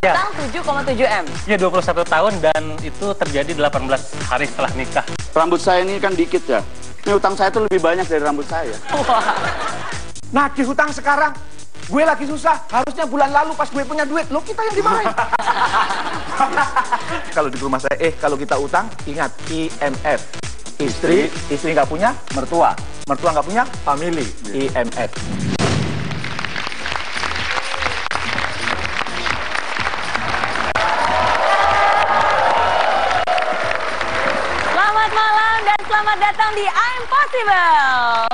utang 7,7 M. Ya, 21 tahun dan itu terjadi 18 hari setelah nikah. Rambut saya ini kan dikit ya. Ini utang saya tuh lebih banyak dari rambut saya. Wah. Nagih hutang sekarang. Gue lagi susah. Harusnya bulan lalu pas gue punya duit. Lo kita yang dimarahin. Kalau di rumah saya, kalau kita utang, ingat IMF. Istri nggak punya, mertua nggak punya, family. IMF. Selamat malam dan selamat datang di I'm Possible.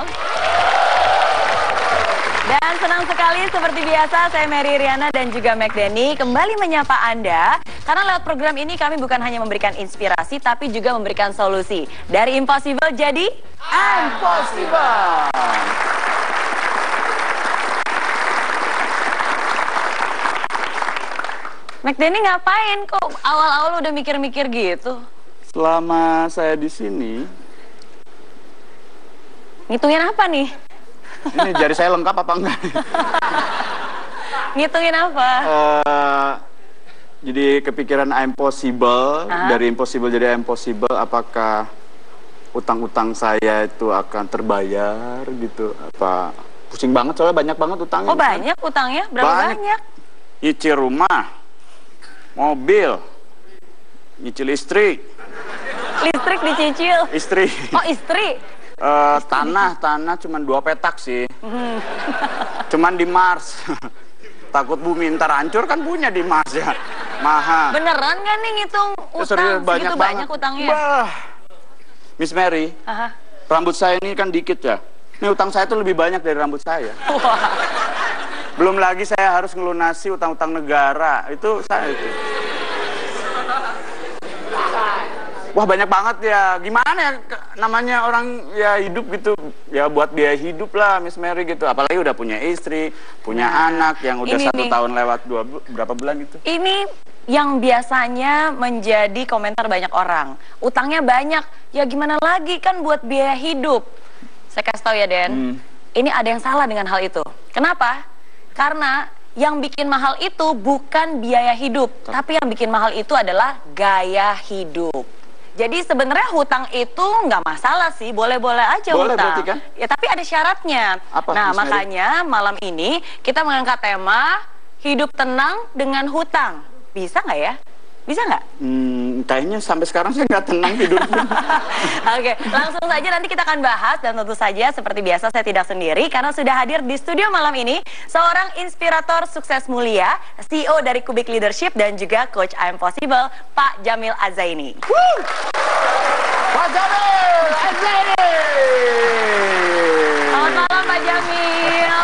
Dan senang sekali seperti biasa saya Mary Riana dan juga McDenny kembali menyapa Anda. Karena lewat program ini kami bukan hanya memberikan inspirasi tapi juga memberikan solusi. Dari impossible jadi I'm Possible. McDenny ngapain kok awal-awal udah mikir-mikir gitu? Selama saya di sini, Ngitungin apa nih? ini jari saya lengkap apa enggak? Ngitungin apa? Jadi kepikiran I'm possible, dari impossible jadi I'm possible, apakah utang-utang saya itu akan terbayar gitu? Apa pusing banget soalnya banyak banget utangnya. Oh banyak utangnya? Berapa banyak? Nyicil rumah, mobil, nyicil istri. Listrik dicicil? Istri. Oh istri? Tanah cuman 2 petak sih. Cuman di Mars. Takut bumi ntar hancur kan punya di Mars ya. Mahal. Beneran kan nih ngitung utang? Banyak utangnya? Bah. Miss Mary, rambut saya ini kan dikit ya. Ini utang saya tuh lebih banyak dari rambut saya. Wah. Belum lagi saya harus ngelunasi utang-utang negara. Itu saya itu. Wah banyak banget ya. Gimana ya namanya orang ya hidup gitu. Ya buat biaya hidup lah Miss Mary gitu. Apalagi udah punya istri, punya anak yang udah 1 tahun lewat berapa bulan gitu. Ini yang biasanya menjadi komentar banyak orang. Utangnya banyak. Ya gimana lagi kan buat biaya hidup. Saya kasih tahu ya Den. Ini ada yang salah dengan hal itu. Kenapa? Karena yang bikin mahal itu bukan biaya hidup. Tapi yang bikin mahal itu adalah gaya hidup. Jadi sebenarnya hutang itu nggak masalah sih, boleh-boleh aja boleh, hutang. berarti kan? Ya tapi ada syaratnya. Apa, nah Miss makanya malam ini kita mengangkat tema hidup tenang dengan hutang. Bisa nggak ya? Bisa nggak? Kayaknya sampai sekarang saya nggak tenang hidupnya. Oke, langsung saja nanti kita akan bahas dan tentu saja seperti biasa saya tidak sendiri karena sudah hadir di studio malam ini seorang inspirator sukses mulia, CEO dari Kubik Leadership dan juga Coach I'm Possible, Pak Jamil Azaini. Pak Jamil Azaini. Selamat malam Pak Jamil.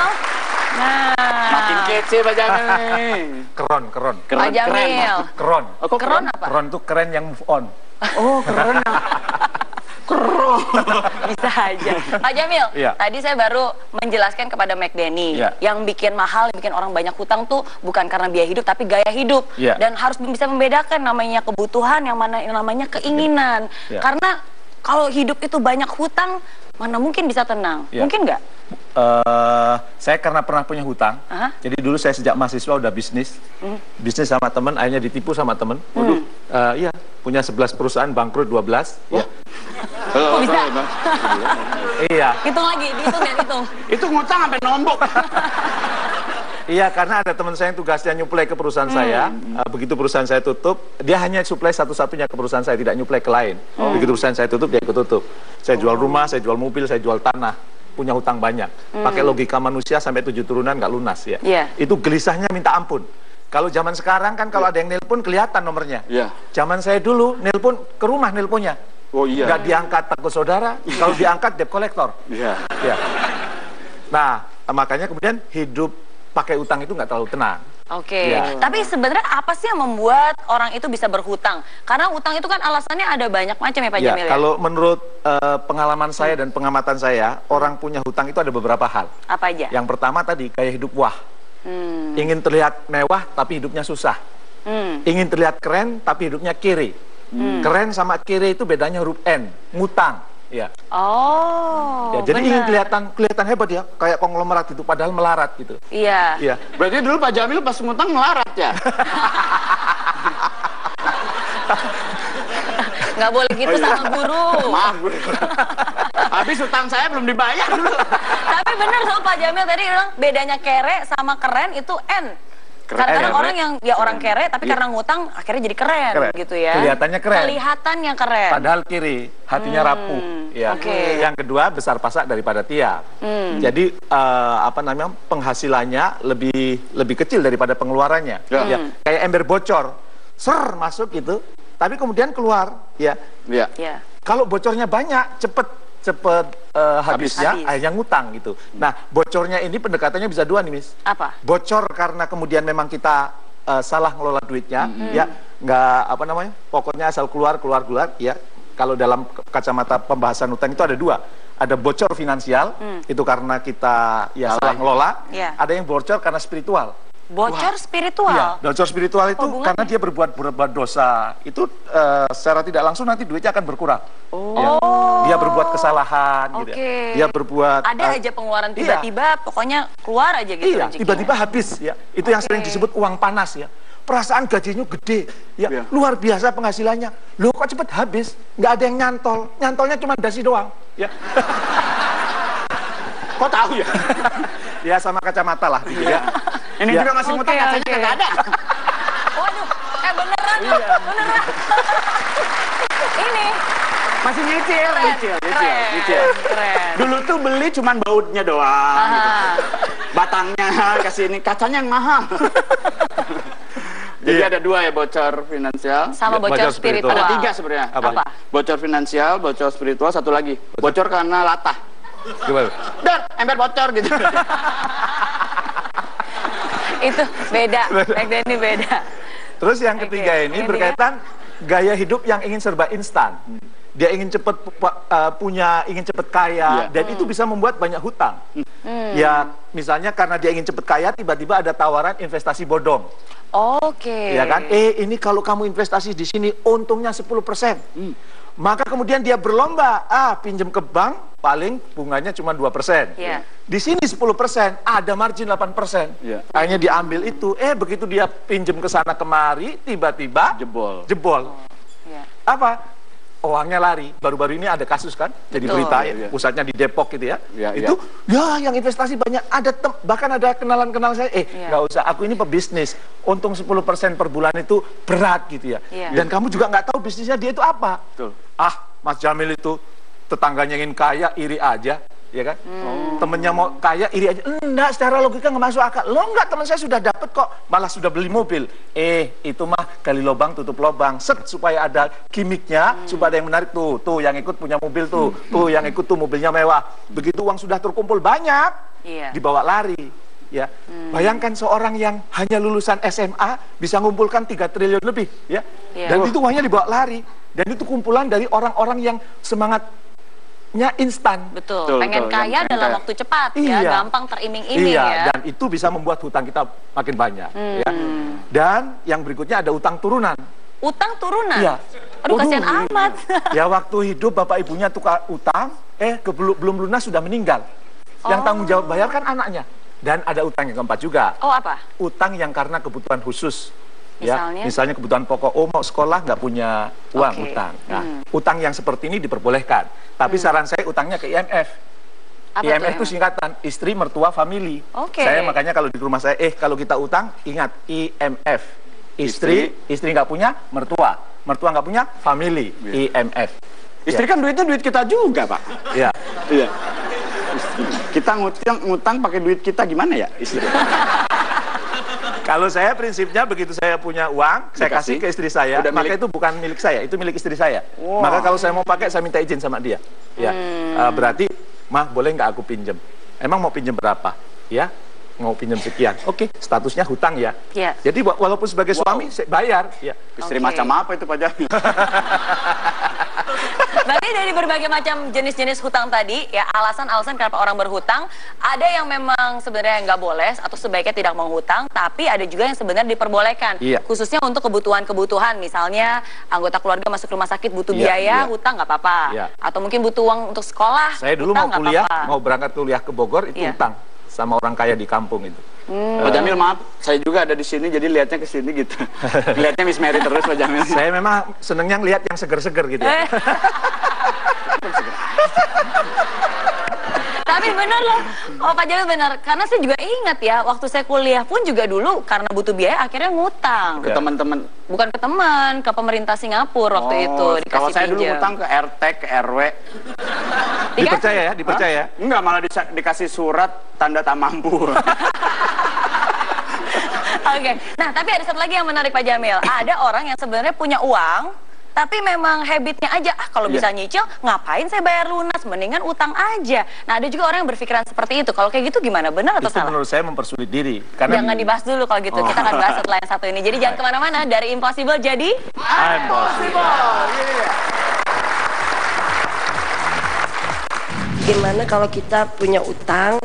Nah, Makin kece Pak Jamil. Keren. Pak Jamil. Keren. Oh, kok Keren apa? Keren tuh keren yang move on. Oh keren. Bisa aja. Pak Jamil, Iya. tadi saya baru menjelaskan kepada McDenny, Iya. yang bikin mahal, yang bikin orang banyak hutang tuh bukan karena biaya hidup, tapi gaya hidup. Iya. Dan harus bisa membedakan namanya kebutuhan, yang mana yang namanya keinginan. Iya. Karena kalau hidup itu banyak hutang, mana mungkin bisa tenang? Iya. Mungkin nggak? Saya karena pernah punya hutang, jadi dulu saya sejak mahasiswa udah bisnis sama temen, akhirnya ditipu sama temen. Iya, punya 11 perusahaan, bangkrut 12. Ya. Kok bisa? Iya. Hitung lagi, dihitung dan hitung. Itu ngutang sampai nombok. Iya, karena ada teman saya yang tugasnya nyuplai ke perusahaan saya. Begitu perusahaan saya tutup, dia hanya suplai satu-satunya ke perusahaan saya, tidak nyuplai ke lain. Begitu perusahaan saya tutup, dia ikut tutup. Saya jual rumah, saya jual mobil, saya jual tanah. Punya hutang banyak. Pakai logika manusia sampai 7 turunan nggak lunas ya. Itu gelisahnya minta ampun. Kalau zaman sekarang kan kalau ada yang nelpon kelihatan nomornya. Zaman saya dulu nelpon ke rumah nelponnya. Oh iya. Nggak diangkat takut saudara. Kalau diangkat debt collector. Iya. Ya. Nah makanya kemudian hidup pakai utang itu nggak terlalu tenang. Oke, tapi sebenarnya apa sih yang membuat orang itu bisa berhutang? Karena utang itu kan alasannya ada banyak macam ya Pak Jamil ya? Kalau menurut pengalaman saya dan pengamatan saya, orang punya hutang itu ada beberapa hal. Apa aja? Yang pertama tadi, gaya hidup wah. Ingin terlihat mewah tapi hidupnya susah. Ingin terlihat keren tapi hidupnya kiri. Keren sama kiri itu bedanya huruf N, ngutang. Ya. Oh. Ya, jadi benar. ingin kelihatan hebat ya, kayak konglomerat itu, padahal melarat gitu. Iya. Iya. Berarti dulu Pak Jamil pas ngutang melarat ya? Nggak boleh gitu sama guru. Maaf, Bu. Habis utang saya belum dibayar dulu. Tapi bener sama Pak Jamil tadi bilang bedanya kere sama keren itu N. Kadang-kadang Keren. orang yang ya orang kere tapi karena ngutang akhirnya jadi keren, gitu ya. Kelihatannya keren. Kelihatannya keren. Padahal kiri, hatinya rapuh. Ya. oke. Yang kedua besar pasak daripada tiang. Jadi apa namanya, penghasilannya lebih kecil daripada pengeluarannya. Ya. Kayak ember bocor, masuk gitu, tapi kemudian keluar. Ya. Iya. Ya. Kalau bocornya banyak, cepet habisnya, Habis. akhirnya ngutang gitu. Nah, bocornya ini pendekatannya bisa dua nih, Miss. Apa? Bocor karena kemudian memang kita salah ngelola duitnya, ya, nggak apa namanya, pokoknya asal keluar, ya. Kalau dalam kacamata pembahasan utang itu ada dua. Ada bocor finansial, itu karena kita ya salah ngelola. Iya. Ada yang bocor karena spiritual. Bocor spiritual. Iya, bocor spiritual itu Hubungannya? karena dia berbuat dosa. Itu secara tidak langsung nanti duitnya akan berkurang. Ya. Dia berbuat kesalahan, gitu ya. Oke. Dia berbuat Ada aja pengeluaran tiba-tiba, pokoknya keluar aja gitu. Iya, rezekinya. tiba-tiba habis ya. Itu yang sering disebut uang panas ya. Perasaan gajinya gede, ya, luar biasa penghasilannya. Loh kok cepet habis? Nggak ada yang nyantol, nyantolnya cuma dasi doang. Ya. Kok tahu ya? Ya sama kacamata lah, gitu ya. Ini Ya. juga masih ngutang, kacanya kagak ada. Waduh, beneran loh, beneran. Ini Masih nyicil, nyicil. keren. Dulu tuh beli cuman bautnya doang. Gitu. Batangnya kasih ini, kacanya yang mahal. Jadi ada dua ya, bocor finansial. Sama Bocor bocor spiritual. spiritual. Ada tiga sebenarnya. Apa? Bocor finansial, bocor spiritual, satu lagi. Bocor karena latah. Gimana? Dan ember bocor gitu. Itu beda, back then ini beda. Terus yang ketiga Oke, ini yang berkaitan gaya hidup yang ingin serba instan. Dia ingin cepat ingin cepat kaya, dan itu bisa membuat banyak hutang. Ya, misalnya karena dia ingin cepat kaya, tiba-tiba ada tawaran investasi bodong. Oke. Ya kan? Ini kalau kamu investasi di sini untungnya 10%. Maka kemudian dia berlomba, pinjam ke bank paling bunganya cuma 2%. Iya. Di sini 10%, ada margin 8%. Iya. Akhirnya diambil itu, begitu dia pinjam ke sana kemari, tiba-tiba jebol. Iya. Apa? Uangnya lari. Baru-baru ini ada kasus kan, jadi Betul. berita ya, Iya. pusatnya di Depok gitu ya. Iya, Itu yang investasi banyak, bahkan ada kenalan-kenalan saya, nggak usah, aku ini pebisnis, untung 10% per bulan itu berat gitu ya. Iya. Dan kamu juga nggak tahu bisnisnya dia itu apa. Betul. Mas Jamil itu tetangganya ingin kaya, iri aja, ya kan? Temennya mau kaya, iri aja. Enggak, secara logika nggak masuk akal. Lo enggak, teman saya sudah dapet kok, malah sudah beli mobil. Itu mah gali lubang tutup lubang, supaya ada gimmicknya, supaya ada yang menarik tuh yang ikut punya mobil tuh yang ikut tuh mobilnya mewah. Begitu uang sudah terkumpul banyak, dibawa lari. Ya, bayangkan seorang yang hanya lulusan SMA bisa ngumpulkan 3 triliun lebih, ya. Dan itu uangnya dibawa lari. Dan itu kumpulan dari orang-orang yang semangatnya instan. Betul. Pengen kaya dalam waktu cepat ya, gampang teriming-iming ya. Dan itu bisa membuat hutang kita makin banyak. Ya. Dan yang berikutnya ada utang turunan. Utang turunan? Iya. Aduh, kasihan amat. Ya, waktu hidup bapak ibunya tukar utang, belum lunas sudah meninggal. Yang tanggung jawab bayar kan anaknya. Dan ada utang yang keempat juga. Apa? Utang yang karena kebutuhan khusus. Misalnya kebutuhan pokok, mau sekolah nggak punya uang, utang. Nah, utang yang seperti ini diperbolehkan. Tapi saran saya utangnya ke IMF. IMF itu singkatan istri, mertua, family. Saya makanya kalau di rumah saya, kalau kita utang, ingat IMF. Istri nggak punya, mertua nggak punya, family. IMF. Istri kan duitnya duit kita juga, Pak. Iya. Iya. Kita ngutang pakai duit kita gimana ya, istri? Kalau saya prinsipnya begitu saya punya uang, saya kasih ke istri saya, maka itu bukan milik saya, itu milik istri saya. Maka kalau saya mau pakai, saya minta izin sama dia. Ya, berarti, mah boleh nggak aku pinjem? Emang mau pinjem berapa? Ya, mau pinjem sekian. Oke, statusnya hutang ya. Jadi walaupun sebagai suami, saya bayar. Ya. Istri macam apa itu Pak Jamil? Berarti dari berbagai macam jenis-jenis hutang tadi, ya alasan-alasan kenapa orang berhutang, ada yang memang sebenarnya nggak boleh atau sebaiknya tidak mau hutang, tapi ada juga yang sebenarnya diperbolehkan. Iya. Khususnya untuk kebutuhan-kebutuhan, misalnya anggota keluarga masuk rumah sakit butuh Iya, biaya, iya. hutang nggak apa-apa. Iya. Atau mungkin butuh uang untuk sekolah, Saya dulu hutang mau nggak kuliah, apa-apa. mau berangkat kuliah ke Bogor itu Iya. utang sama orang kaya di kampung itu. Pak Jamil maaf, saya juga ada di sini jadi lihatnya ke sini gitu. Lihatnya Miss Mary terus Pak Jamil. Saya memang senengnya lihat yang seger-seger gitu ya. Tapi bener loh, oh Pak Jamil bener. Karena saya juga ingat ya, waktu saya kuliah pun juga dulu karena butuh biaya akhirnya ngutang. Ke teman-teman. Bukan ke teman, ke pemerintah Singapura waktu itu dikasih Kalau saya dulu pinjam. utang ke RT, ke RW. Dipercaya ya, dipercaya. Hah? Enggak, malah dikasih surat tanda tak mampu. Oke, nah tapi ada satu lagi yang menarik Pak Jamil. Ada orang yang sebenarnya punya uang, tapi memang habitnya aja, kalau bisa nyicil, ngapain saya bayar lunas, mendingan utang aja. Nah ada juga orang yang berpikiran seperti itu. Kalau kayak gitu gimana, benar atau Itu salah? menurut saya mempersulit diri. Karena Jangan dibahas dulu kalau gitu, kita akan bahas setelah yang satu ini. Jadi jangan kemana-mana, dari impossible jadi Gimana kalau kita punya utang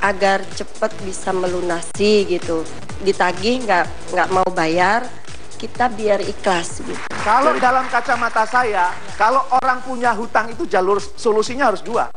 agar cepat bisa melunasi gitu, ditagih nggak mau bayar, kita biar ikhlas gitu. kalau dalam kacamata saya, kalau orang punya hutang itu jalur solusinya harus dua.